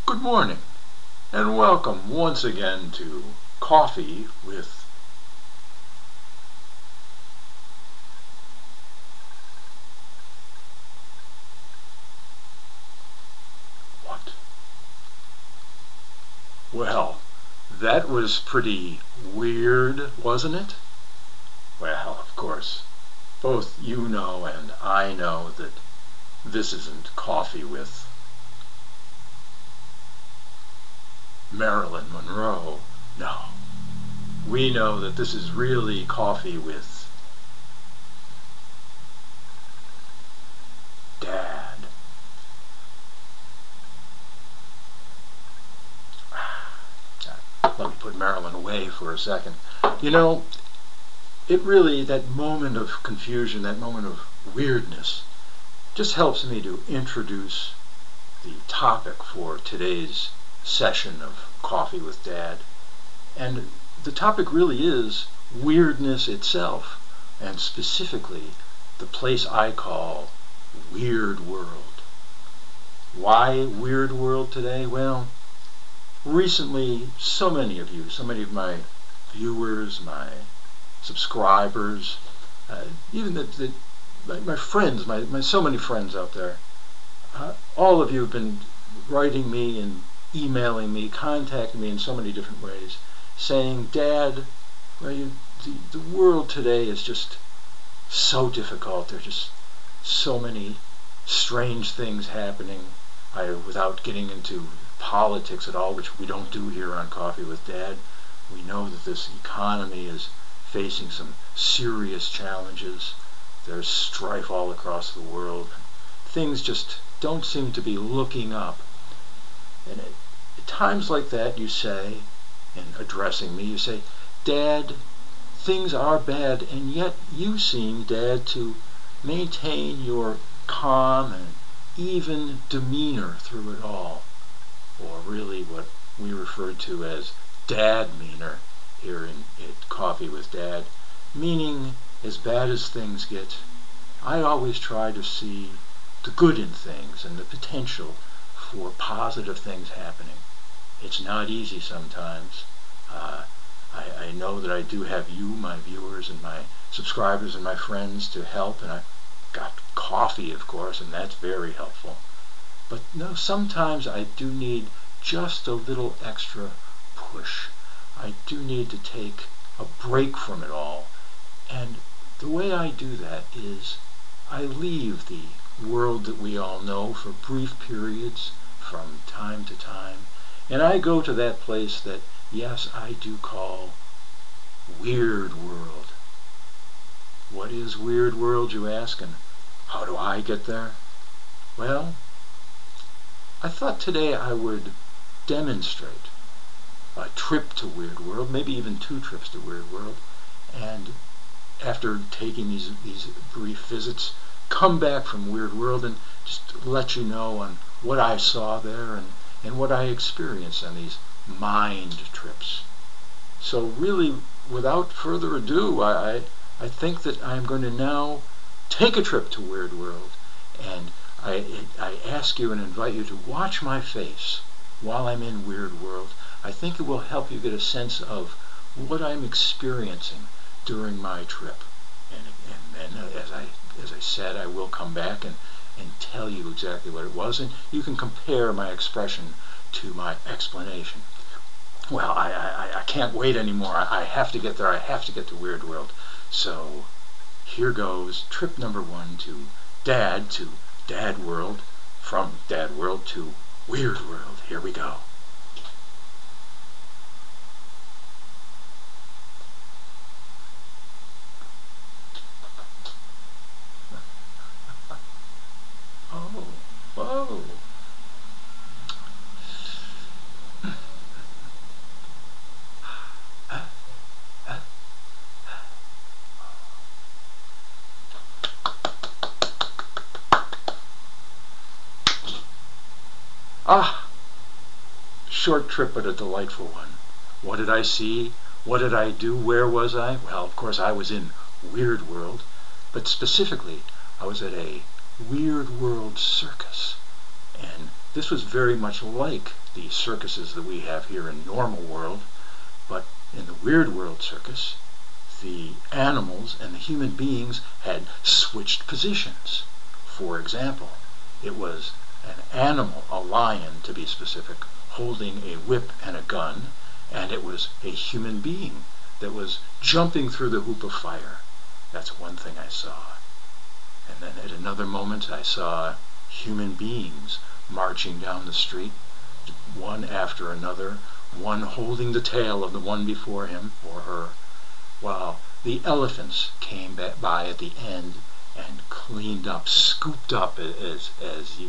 Good morning, and welcome once again to Coffee with what? Well, that was pretty weird, wasn't it? Well, of course, both you know and I know that this isn't Coffee with Marilyn Monroe. No, we know that this is really Coffee with Dad. Let me put Marilyn away for a second. You know, it really, that moment of confusion, that moment of weirdness, just helps me to introduce the topic for today's session of Coffee with Dad. And the topic really is weirdness itself, and specifically the place I call Weird World. Why Weird World today? Well, recently so many of my viewers, my subscribers, even my friends, my so many friends out there, all of you have been writing me and emailing me, contacting me in so many different ways, saying, Dad, well, the world today is just so difficult. There's just so many strange things happening. Without getting into politics at all, which we don't do here on Coffee with Dad, we know that this economy is facing some serious challenges. There's strife all across the world. Things just don't seem to be looking up. And at times like that, you say, in addressing me, you say, Dad, things are bad, and yet you seem, Dad, to maintain your calm and even demeanor through it all, or really what we refer to as dad-meanor here at Coffee with Dad, meaning as bad as things get, I always try to see the good in things and the potential for positive things happening. It's not easy sometimes. I know that I do have you, my viewers, and my subscribers and my friends to help, and I got coffee, of course, and that's very helpful. But no, sometimes I do need just a little extra push. I do need to take a break from it all. And the way I do that is I leave the world that we all know for brief periods from time to time, and I go to that place that, yes, I do call Weird World. What is Weird World, you ask, and how do I get there? Well, I thought today I would demonstrate a trip to Weird World, maybe even 2 trips to Weird World, and after taking these brief visits, come back from Weird World and just let you know on what I saw there and what I experienced on these mind trips. So really, without further ado, I think that I'm going to now take a trip to Weird World, and I ask you and invite you to watch my face while I'm in Weird World. I think it will help you get a sense of what I'm experiencing during my trip. And then, as I said, I will come back and tell you exactly what it was, and you can compare my expression to my explanation. Well, I can't wait anymore. I have to get there. I have to get to Weird World. So here goes trip number 1 to Dad World, from Dad World to Weird World. Here we go. Oh, whoa. Ah, short trip but a delightful one. What did I see? What did I do? Where was I? Well, of course I was in Weird World, but specifically I was at a Weird World circus. And this was very much like the circuses that we have here in normal world, but in the Weird World circus, the animals and the human beings had switched positions. For example, it was an animal, a lion to be specific, holding a whip and a gun, and it was a human being that was jumping through the hoop of fire. That's one thing I saw. And then at another moment I saw human beings marching down the street, one after another, one holding the tail of the one before him or her, while the elephants came by at the end and cleaned up, scooped up, as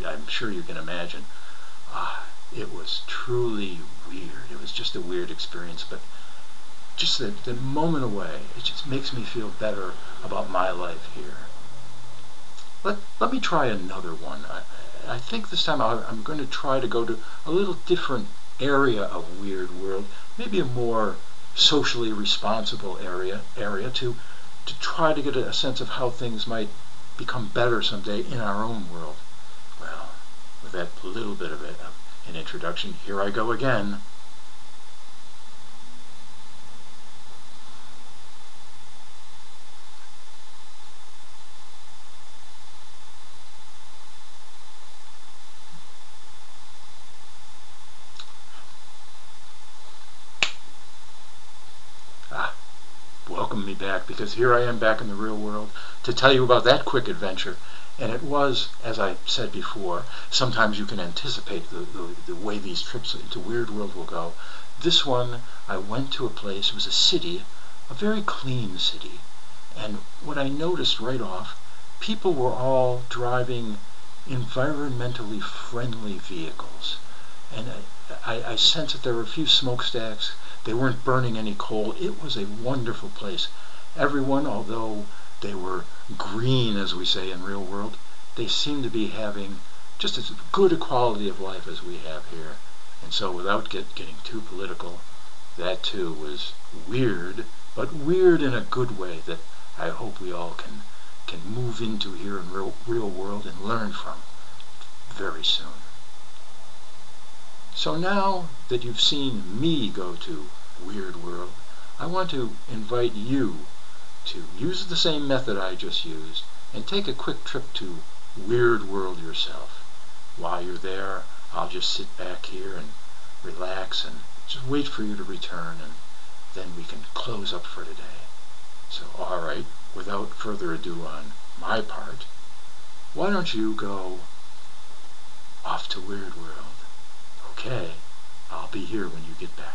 I'm sure you can imagine. It was truly weird. It was just a weird experience, but just the moment away, it just makes me feel better about my life here. Let me try another one. I think this time I'm going to try to go to a little different area of Weird World, maybe a more socially responsible area to try to get a sense of how things might become better someday in our own world. Well, with that little bit of an introduction, here I go again. Welcome me back, because here I am back in the real world to tell you about that quick adventure. And it was, as I said before, sometimes you can anticipate the way these trips into Weird World will go. This one, I went to a place, it was a city, a very clean city. And what I noticed right off, people were all driving environmentally friendly vehicles. And I sensed that there were a few smokestacks. They weren't burning any coal. It was a wonderful place. Everyone, although they were green, as we say in real world, they seemed to be having just as good a quality of life as we have here. And so without getting too political, that too was weird, but weird in a good way that I hope we all can move into here in real world and learn from very soon. So now that you've seen me go to Weird World, I want to invite you to use the same method I just used and take a quick trip to Weird World yourself. While you're there, I'll just sit back here and relax and just wait for you to return, and then we can close up for today. So, alright, without further ado on my part, why don't you go off to Weird World? Okay, I'll be here when you get back.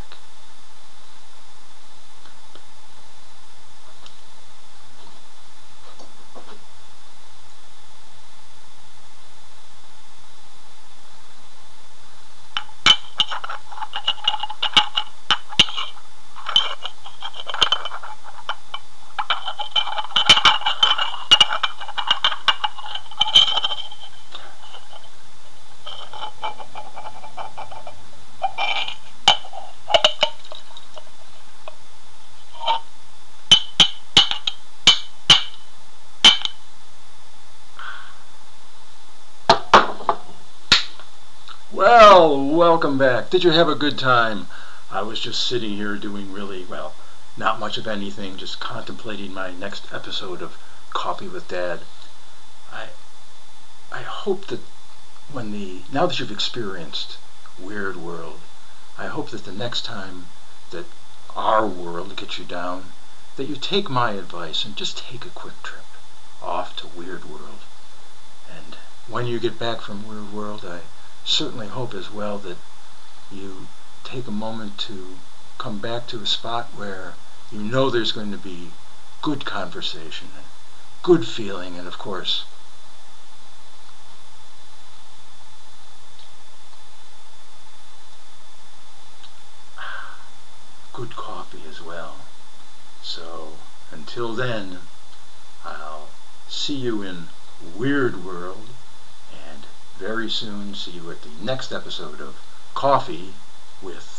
Well, welcome back. Did you have a good time? I was just sitting here doing really, well, not much of anything, just contemplating my next episode of Coffee with Dad. I hope that now that you've experienced Weird World, I hope that the next time that our world gets you down, that you take my advice and just take a quick trip off to Weird World. And when you get back from Weird World, I certainly hope as well that you take a moment to come back to a spot where you know there's going to be good conversation and good feeling, and of course good coffee as well. So until then, I'll see you in Weird World, and very soon see you at the next episode of Coffee with